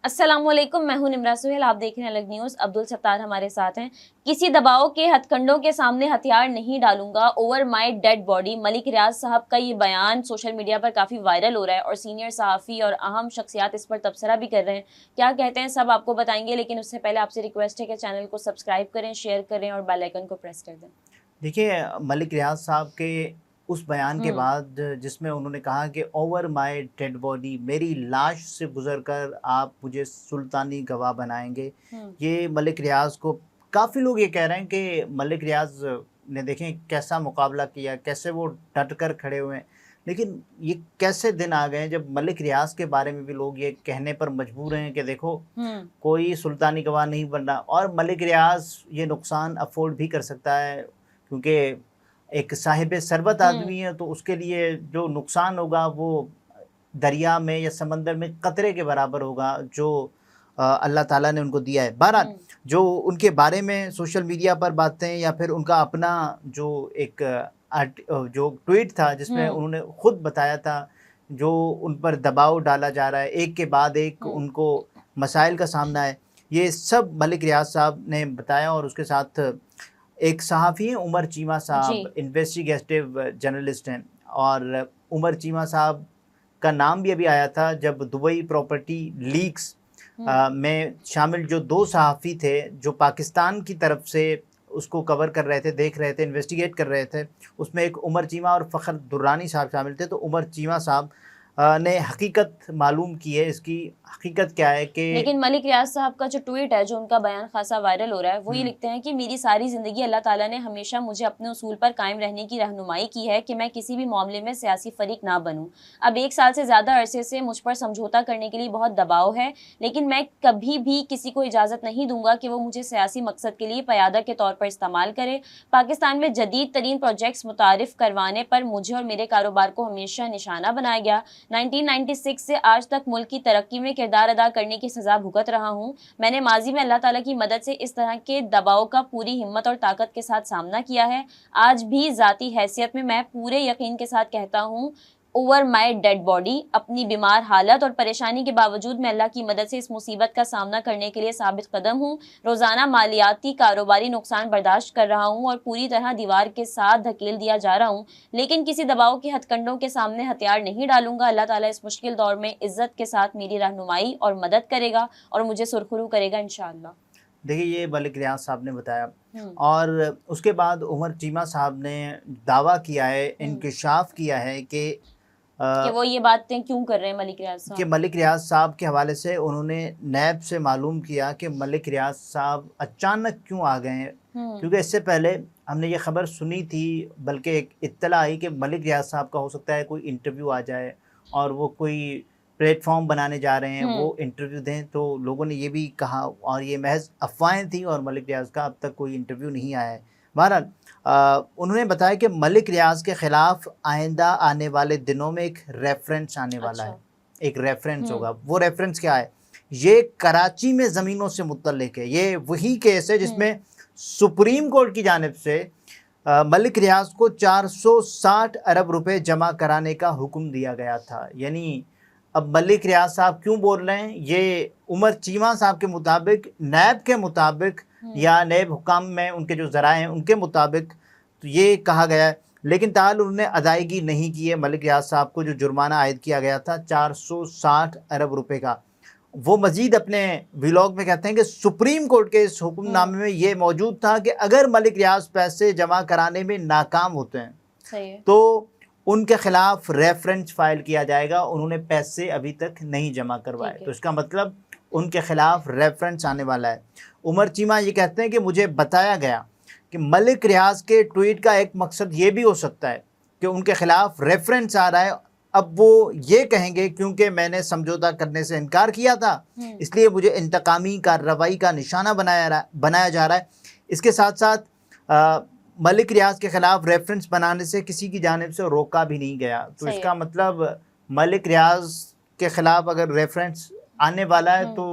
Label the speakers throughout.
Speaker 1: अस्सलामुअलैकुम, मैं हूं निम्रा सुहेल। आप देख रहे हैं अलग न्यूज़। अब्दुल सत्तार हमारे साथ हैं। किसी दबाव के हथकंडों के सामने हथियार नहीं डालूंगा, over my dead body. Malik Riyaz साहब का ये बयान सोशल मीडिया पर काफ़ी वायरल हो रहा है और सीनियर सहाफ़ी और अहम शख्सियात इस पर तबसरा भी कर रहे हैं। क्या कहते हैं सब आपको बताएंगे, लेकिन उससे पहले आपसे रिक्वेस्ट है कि चैनल को सब्सक्राइब करें, शेयर करें और बेल आइकन को प्रेस कर दें।
Speaker 2: देखिए, मलिक रियाज साहब के उस बयान के
Speaker 1: हम्म।
Speaker 2: बाद जिसमें उन्होंने कहा कि ओवर माय डेड बॉडी, मेरी लाश से गुजरकर आप मुझे सुल्तानी गवाह बनाएंगे।
Speaker 1: हम्म।
Speaker 2: ये मलिक रियाज को काफ़ी लोग ये कह रहे हैं कि मलिक रियाज ने देखें कैसा मुकाबला किया, कैसे वो डट कर खड़े हुए हैं। लेकिन ये कैसे दिन आ गए हैं जब मलिक रियाज के बारे में भी लोग ये कहने पर मजबूर हैं कि देखो
Speaker 1: हम्म।
Speaker 2: कोई सुल्तानी गवाह नहीं बन रहा, और मलिक रियाज ये नुकसान अफोर्ड भी कर सकता है क्योंकि एक साहिब सरबत
Speaker 1: हम्म।
Speaker 2: आदमी है, तो उसके लिए जो नुकसान होगा वो दरिया में या समंदर में कतरे के बराबर होगा जो अल्लाह ताला ने उनको दिया है। बहरहाल, जो उनके बारे में सोशल मीडिया पर बातें या फिर उनका अपना जो एक जो ट्वीट था जिसमें उन्होंने खुद बताया था, जो उन पर दबाव डाला जा रहा है, एक के बाद एक उनको मसाइल का सामना है, ये सब मलिक रियाज साहब ने बताया। और उसके साथ एक सहाफ़ी हैं उमर चीमा साहब, इन्वेस्टिगेटिव जर्नलिस्ट हैं, और उमर चीमा साहब का नाम भी अभी आया था जब दुबई प्रॉपर्टी लीक्स में शामिल जो दो सहाफ़ी थे जो पाकिस्तान की तरफ से उसको कवर कर रहे थे, देख रहे थे, इन्वेस्टिगेट कर रहे थे। उसमें एक उमर चीमा और फ़खर दुर्रानी साहब शामिल थे। तो उमर चीमा साहब ने हकीकत मालूम की है। इसकी हकीकत क्या है कि
Speaker 1: लेकिन मलिक रियाज साहब का जो ट्वीट है, जो उनका बयान खासा वायरल हो रहा है, वो ये लिखते हैं कि मेरी सारी ज़िंदगी अल्लाह ताला ने हमेशा मुझे अपने उसूल पर कायम रहने की रहनुमाई की है कि मैं किसी भी मामले में सियासी फरीक ना बनूं। अब 1 साल से ज़्यादा अरसे से मुझ पर समझौता करने के लिए बहुत दबाव है, लेकिन मैं कभी भी किसी को इजाज़त नहीं दूंगा कि वो मुझे सियासी मकसद के लिए क़यादा के तौर पर इस्तेमाल करे। पाकिस्तान में जदीद तरीन प्रोजेक्ट्स मुतारिफ करवाने पर मुझे और मेरे कारोबार को हमेशा निशाना बनाया गया। 1996 से आज तक मुल्क की तरक्की में किरदार अदा करने की सज़ा भुगत रहा हूँ। मैंने माजी में अल्लाह ताला की मदद से इस तरह के दबाव का पूरी हिम्मत और ताकत के साथ सामना किया है। आज भी ज़ाती हैसियत में मैं पूरे यकीन के साथ कहता हूँ, ओवर माई डेड बॉडी। अपनी बीमार हालत और परेशानी के बावजूद मैं अल्लाह की मदद से इस मुसीबत का सामना करने के लिए साबित कदम हूँ। रोज़ाना मालियाती कारोबारी नुकसान बर्दाश्त कर रहा हूँ और पूरी तरह दीवार के साथ धकेल दिया जा रहा हूँ, लेकिन किसी दबाव के हथकंडों के सामने हथियार नहीं डालूंगा। अल्लाह ताला इस मुश्किल दौर में इज्जत के साथ मेरी रहनुमाई और मदद करेगा और मुझे सुरखरू करेगा इंशाअल्लाह।
Speaker 2: देखिए, ये मलिक रियाज साहब ने बताया। और उसके बाद उमर चीमा साहब ने दावा किया है, इंकशाफ किया है कि
Speaker 1: वो ये बातें क्यों कर रहे हैं मलिक रियाज साहब,
Speaker 2: कि मलिक रियाज साहब के हवाले से उन्होंने नैब से मालूम किया कि मलिक रियाज साहब अचानक क्यों आ गए हैं। क्योंकि इससे पहले हमने ये खबर सुनी थी, बल्कि एक इत्तला आई कि मलिक रियाज साहब का हो सकता है कोई इंटरव्यू आ जाए और वो कोई प्लेटफॉर्म बनाने जा रहे हैं, वो इंटरव्यू दें। तो लोगों ने ये भी कहा, और ये महज अफवाहें थी और मलिक रियाज का अब तक कोई इंटरव्यू नहीं आया है। बहरहाल, उन्होंने बताया कि मलिक रियाज के ख़िलाफ़ आइंदा आने वाले दिनों में एक रेफरेंस आने वाला है। एक रेफरेंस होगा। वो रेफरेंस क्या है? ये कराची में ज़मीनों से मुतल्लिक है। ये वही केस है जिसमें सुप्रीम कोर्ट की जानिब से मलिक रियाज को 460 अरब रुपए जमा कराने का हुक्म दिया गया था। यानी अब मलिक रियाज साहब क्यों बोल रहे हैं? ये उमर चीमा साहब के मुताबिक, नैब के मुताबिक या नैब हुकाम में उनके जो ज़राए हैं उनके मुताबिक तो ये कहा गया है। लेकिन ताल उन्होंने अदायगी नहीं की है मलिक रियाज साहब को जो जुर्माना आयद किया गया था 460 अरब रुपए का। वो मजीद अपने व्लॉग में कहते हैं कि सुप्रीम कोर्ट के इस हुक्मनामे में ये मौजूद था कि अगर मलिक रियाज पैसे जमा कराने में नाकाम होते हैं तो उनके खिलाफ रेफरेंस फाइल किया जाएगा। उन्होंने पैसे अभी तक नहीं जमा करवाए, तो इसका मतलब उनके खिलाफ रेफरेंस आने वाला है। उमर चीमा ये कहते हैं कि मुझे बताया गया कि मलिक रियाज के ट्वीट का एक मकसद ये भी हो सकता है कि उनके खिलाफ रेफरेंस आ रहा है। अब वो ये कहेंगे क्योंकि मैंने समझौता करने से इनकार किया था, इसलिए मुझे इंतकामी कार्रवाई का निशाना बनाया जा रहा है। इसके साथ साथ मलिक रियाज के ख़िलाफ़ रेफरेंस बनाने से किसी की जानिब से रोका भी नहीं गया। तो इसका मतलब मलिक रियाज के ख़िलाफ़ अगर रेफरेंस आने वाला है तो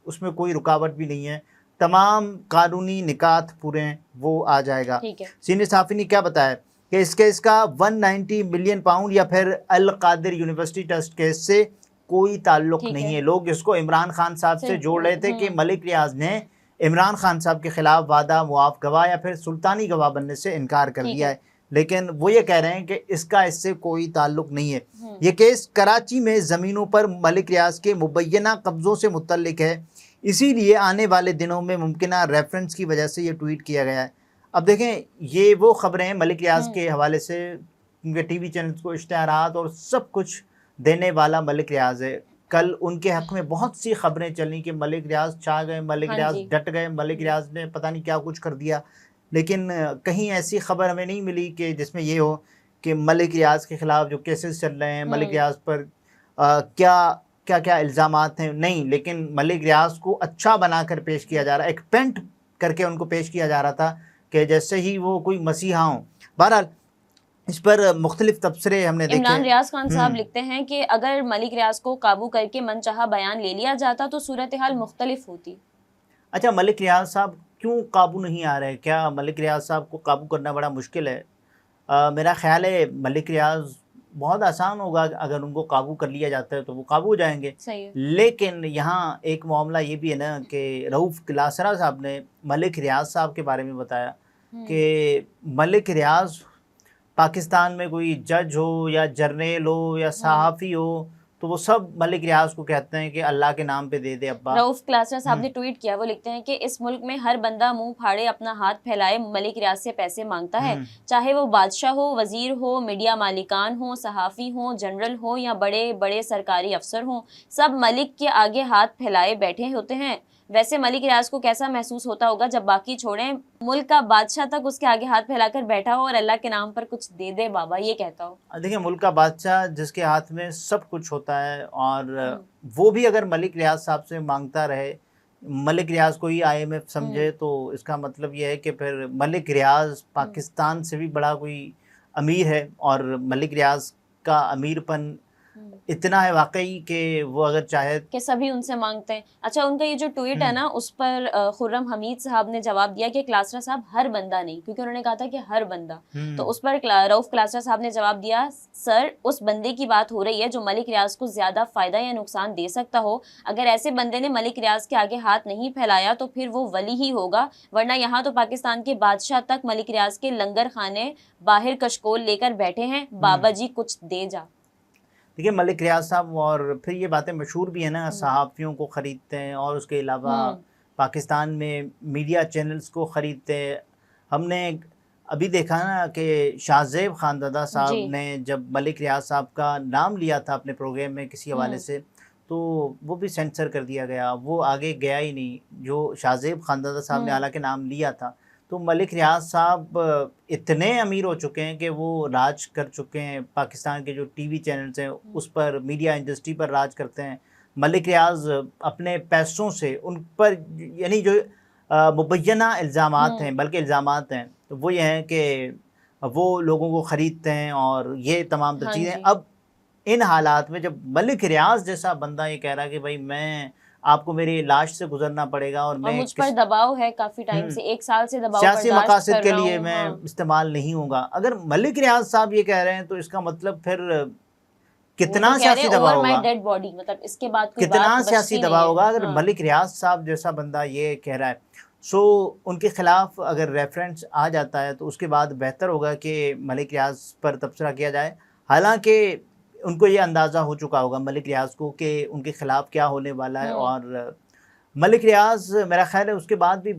Speaker 2: उसमें कोई रुकावट भी नहीं है, तमाम कानूनी निकात पूरे हैं वो आ जाएगा। सीनियर सहाफ़ी ने क्या बताया कि इस केस का 190 मिलियन पाउंड या फिर अल कादिर यूनिवर्सिटी ट्रस्ट केस से कोई ताल्लुक
Speaker 1: ठीक
Speaker 2: नहीं
Speaker 1: है।
Speaker 2: है। लोग इसको इमरान खान साहब से
Speaker 1: सिर्फ
Speaker 2: जोड़ रहे थे कि
Speaker 1: हम्म,
Speaker 2: मलिक रियाज ने इमरान खान साहब के खिलाफ वादा मुआफ गवाह या फिर सुल्तानी गवाह बनने से इनकार कर
Speaker 1: ठीक
Speaker 2: दिया
Speaker 1: है।
Speaker 2: है, लेकिन वो ये कह रहे हैं कि इसका इससे कोई ताल्लुक नहीं है।
Speaker 1: हम्म,
Speaker 2: ये केस कराची में ज़मीनों पर मलिक रियाज के मुबैना कब्ज़ों से मुतल्लिक है, इसीलिए आने वाले दिनों में मुमकिन रेफरेंस की वजह से ये ट्वीट किया गया है। अब देखें, ये वो खबरें हैं मलिक रियाज के हवाले से, उनके टीवी चैनल्स को इश्तिहारात और सब कुछ देने वाला मलिक रियाज है। कल उनके हक़ में बहुत सी खबरें चली कि मलिक रियाज छा गए, मलिक
Speaker 1: हाँ
Speaker 2: रियाज
Speaker 1: जी।
Speaker 2: डट गए, मलिक रियाज ने पता नहीं क्या कुछ कर दिया, लेकिन कहीं ऐसी खबर हमें नहीं मिली कि जिसमें ये हो कि मलिक रियाज के ख़िलाफ़ जो केसेस चल रहे हैं, मलिक रियाज पर क्या क्या क्या इल्ज़ामात हैं, नहीं, लेकिन मलिक रियाज को अच्छा बनाकर पेश किया जा रहा है, एक पेंट करके उनको पेश किया जा रहा था कि जैसे ही वो कोई मसीहा हों। बहरहाल इस पर मुख्तलिफ तबसरे हमने देखे।
Speaker 1: इमरान रियाज खान साहब लिखते हैं कि अगर मलिक रियाज को काबू करके मनचाहा बयान ले लिया जाता तो सूरत हाल मुख्तलिफ होती।
Speaker 2: अच्छा, मलिक रियाज साहब क्यों काबू नहीं आ रहे? क्या मलिक रियाज साहब को काबू करना बड़ा मुश्किल है? मेरा ख़्याल है मलिक रियाज बहुत आसान होगा, अगर उनको काबू कर लिया जाता है तो वो काबू हो जाएंगे।
Speaker 1: सही है।
Speaker 2: लेकिन यहाँ एक मामला ये भी है ना कि रऊफ़ क्लासरा साहब ने मलिक रियाज साहब के बारे में बताया कि मलिक रियाज पाकिस्तान में कोई जज हो या जर्नल हो या सहाफ़ी हो, तो वो सब मलिक रियाज को कहते हैं कि अल्लाह के नाम पे दे दे अब्बा।
Speaker 1: रऊफ क्लासरा साहब ने ट्वीट किया, वो लिखते हैं कि इस मुल्क में हर बंदा मुंह फाड़े अपना हाथ फैलाए मलिक रियाज से पैसे मांगता है, चाहे वो बादशाह हो, वजीर हो, मीडिया मालिकान हो, सहाफ़ी हो, जनरल हो या बड़े बड़े सरकारी अफसर हो, सब मलिक के आगे हाथ फैलाए बैठे होते हैं। वैसे मलिक रियाज को कैसा महसूस होता होगा जब बाकी छोड़ें मुल्क का बादशाह तक उसके आगे हाथ फैलाकर बैठा हो और अल्लाह के नाम पर कुछ दे दे बाबा, ये कहता हो।
Speaker 2: देखिए, मुल्क का बादशाह जिसके हाथ में सब कुछ होता है, और वो भी अगर मलिक रियाज साहब से मांगता रहे, मलिक रियाज को ही IMF समझे, तो इसका मतलब ये है कि फिर मलिक रियाज पाकिस्तान से भी बड़ा कोई अमीर है, और मलिक रियाज का अमीरपन इतना है वाकई कि वो अगर चाहे
Speaker 1: कि सभी उनसे मांगते हैं। अच्छा, उनका ये जो ट्वीट है ना, उस पर खुर्रम हमीद साहब ने जवाब दिया कि क्लासरा साहब हर बंदा नहीं, क्योंकि उन्होंने कहा था कि हर बंदा, तो उस पर रऊफ क्लासरा साहब ने जवाब दिया, सर उस बंदे की बात हो रही है जो मलिक रियाज को ज्यादा फायदा या नुकसान दे सकता हो। अगर ऐसे बंदे ने मलिक रियाज के आगे हाथ नहीं फैलाया तो फिर वो वली ही होगा, वरना यहाँ तो पाकिस्तान के बादशाह तक मलिक रियाज के लंगर खाने बाहर कशकोल लेकर बैठे हैं, बाबा जी कुछ दे जा।
Speaker 2: देखिए, मलिक रियाज साहब, और फिर ये बातें मशहूर भी है ना, सहाफ़ियों को ख़रीदते हैं और उसके अलावा पाकिस्तान में मीडिया चैनल्स को ख़रीदते हैं। हमने अभी देखा ना कि शाहज़ेब खानज़ादा साहब ने जब मलिक रियाज साहब का नाम लिया था अपने प्रोग्राम में किसी हवाले से, तो वो भी सेंसर कर दिया गया, वो आगे गया ही नहीं। जो शाहज़ेब खानज़ादा साहब ने हालांकि नाम लिया था, तो मलिक रियाज साहब इतने अमीर हो चुके हैं कि वो राज कर चुके हैं, पाकिस्तान के जो टीवी चैनल्स हैं उस पर, मीडिया इंडस्ट्री पर राज करते हैं। मलिक रियाज अपने पैसों से उन पर, यानी जो मुबैना इल्ज़ामात हैं, बल्कि इल्ज़ामात हैं, तो वो ये हैं कि वो लोगों को ख़रीदते हैं और ये तमाम तो चीज़ें। अब इन हालात में जब मलिक रियाज जैसा बंदा ये कह रहा है कि भाई मैं, आपको मेरी लाश से गुजरना पड़ेगा और मैं
Speaker 1: मुझ पर दबाव है काफी टाइम से, 1 साल से दबाव
Speaker 2: सियासी
Speaker 1: बर्दाश्त
Speaker 2: मकासद
Speaker 1: कर
Speaker 2: के
Speaker 1: रहा
Speaker 2: लिए
Speaker 1: हूं,
Speaker 2: मैं इस्तेमाल नहीं होगा, अगर मलिक रियाज साहब ये कह रहे हैं तो इसका मतलब फिर कितना सियासी दबाव होगा,
Speaker 1: डेड बॉडी, मतलब इसके बाद कोई
Speaker 2: कितना
Speaker 1: बात
Speaker 2: सियासी
Speaker 1: बचती
Speaker 2: दबाव होगा अगर
Speaker 1: हाँ।
Speaker 2: मलिक रियाज साहब जैसा बंदा ये कह रहा है। सो उनके खिलाफ अगर रेफरेंस आ जाता है तो उसके बाद बेहतर होगा कि मलिक रियाज पर तबसरा किया जाए। हालांकि उनको ये अंदाज़ा हो चुका होगा मलिक रियाज को कि उनके खिलाफ क्या होने वाला है, और मलिक रियाज मेरा ख्याल है उसके बाद भी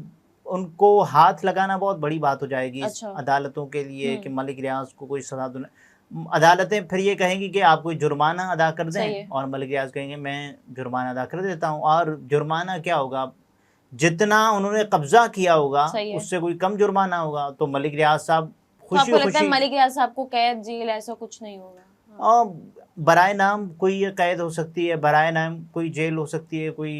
Speaker 2: उनको हाथ लगाना बहुत बड़ी बात हो जाएगी अदालतों के लिए कि मलिक रियाज को कोई सज़ा दो। अदालतें फिर ये कहेंगी कि आप कोई जुर्माना अदा कर दें, और मलिक रियाज कहेंगे मैं जुर्माना अदा कर देता हूँ, और जुर्माना क्या होगा, जितना उन्होंने कब्जा किया होगा उससे कोई कम जुर्माना होगा। तो मलिक रियाज साहब खुशी खुशी,
Speaker 1: मलिक रियाज साहब को कैद जेल ऐसा कुछ नहीं होगा,
Speaker 2: और बराए नाम कोई कैद हो सकती है, बराए नाम कोई जेल हो सकती है, कोई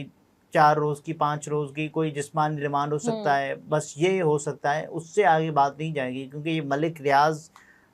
Speaker 2: 4 रोज़ की, 5 रोज़ की, कोई जिस्मानी रिमांड हो सकता है, बस ये हो सकता है, उससे आगे बात नहीं जाएगी। क्योंकि ये मलिक रियाज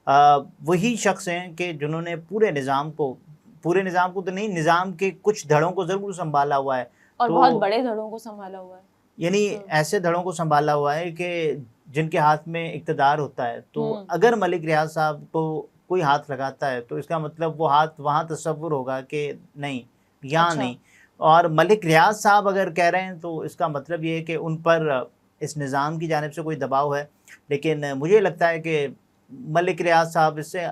Speaker 2: वही शख्स हैं कि जिन्होंने पूरे निज़ाम को तो नहीं, निज़ाम के कुछ धड़ों को ज़रूर संभाला हुआ है,
Speaker 1: और तो बहुत बड़े धड़ों को संभाला हुआ है,
Speaker 2: यानी ऐसे धड़ों को संभाला हुआ है कि जिनके हाथ में इक़्तिदार होता है। तो अगर मलिक रियाज साहब को कोई हाथ लगाता है तो इसका मतलब वो हाथ वहाँ तस्वुर होगा कि नहीं, यहाँ
Speaker 1: अच्छा।
Speaker 2: नहीं। और मलिक रियाज साहब अगर कह रहे हैं तो इसका मतलब ये है कि उन पर इस निज़ाम की जानिब से कोई दबाव है, लेकिन मुझे लगता है कि मलिक रियाज साहब इससे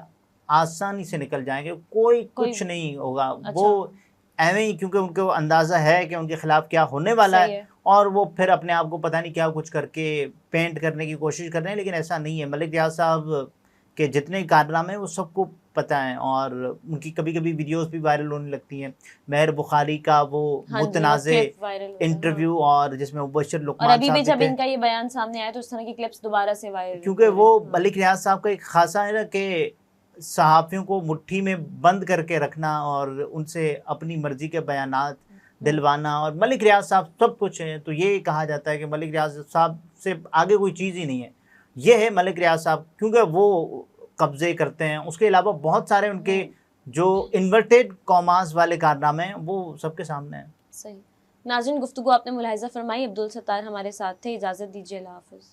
Speaker 2: आसानी से निकल जाएंगे, कोई
Speaker 1: कोई
Speaker 2: कुछ नहीं होगा।
Speaker 1: अच्छा।
Speaker 2: वो एवं ही, क्योंकि उनको अंदाज़ा है कि उनके खिलाफ क्या होने वाला
Speaker 1: सही
Speaker 2: है,
Speaker 1: है।
Speaker 2: और वो फिर अपने आप को पता नहीं क्या कुछ करके पेंट करने की कोशिश कर रहे हैं, लेकिन ऐसा नहीं है। मलिक रियाज साहब के जितने कारनामे हैं वो सबको पता है, और उनकी कभी कभी वीडियोस भी वायरल होने लगती हैं। महर बुखारी का वो
Speaker 1: हाँ जी, वो
Speaker 2: मुतनाज़े
Speaker 1: क्लिप वायरल हुआ है,
Speaker 2: इंटरव्यू,
Speaker 1: हाँ।
Speaker 2: और जिसमें मुबश्शिर
Speaker 1: और
Speaker 2: लुकमान
Speaker 1: अभी भी
Speaker 2: साहब भी
Speaker 1: जब
Speaker 2: थे,
Speaker 1: इनका ये बयान सामने आया तो इस तरह की क्लिप्स दोबारा से वायरल
Speaker 2: क्योंकि
Speaker 1: हो रहे
Speaker 2: वो
Speaker 1: हैं।
Speaker 2: मलिक रियाज साहब का एक खासा है ना कि सहाफ़ियों को मुट्ठी में बंद करके रखना और उनसे अपनी मर्ज़ी के बयानात दिलवाना, और मलिक रियाज साहब सब कुछ है। तो ये कहा जाता है कि मलिक रियाज साहब से आगे कोई चीज़ ही नहीं है। ये है मलिक रियाज साहब, क्योंकि वो कब्ज़े करते हैं। उसके अलावा बहुत सारे उनके जो इन्वर्टेड कॉमास वाले कारनामे हैं वो सबके सामने हैं।
Speaker 1: सही। नाज़रीन, गुफ्तगू आपने मुलाहिज़ा फरमाई। अब्दुल सत्तार हमारे साथ थे। इजाज़त दीजिए, अल्लाह हाफ़िज़।